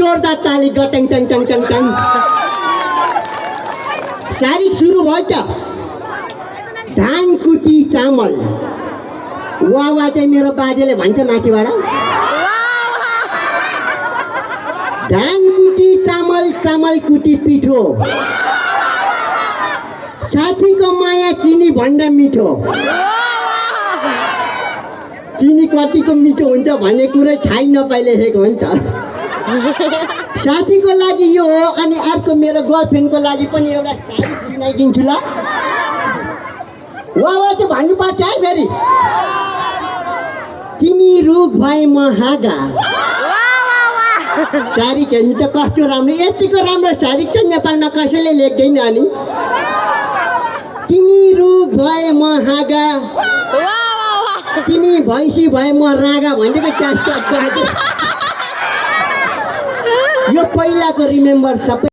जोरदार ताली गटङ tongue tongue tongue tongue. शारीरिक सुरु भयो त। धान कुटी चामल वा चाहिँ मेरो बाजेले भन्छ माथिबाट। धान कुटी चामल चामल कुटी पिठो साथीको माया चिनी भन्दा मिठो। चिनी कतिको मिठो हुन्छ भन्ने कुरै थाहै नपाइलेखेको हुन्छ। साथीको लागि यो हो अनि अर्को मेरो गर्लफ्रेन्डको लागि पनि एउटा शायरी सुनाइदिन्छु ल। वा चाहिँ भन्नुपर्छ है फेरि। तिमी रुख भए म हाँगा। शायरी हेर्नु त कस्तो राम्रो, यतिको राम्रो शायरी त नेपालमा कसैले लेख्दैन। अनि तिमी रुख भए म हाँगा, तिमी भैँसी भए म रागा भनेको यो पहिलाको रिमेम्बर सबै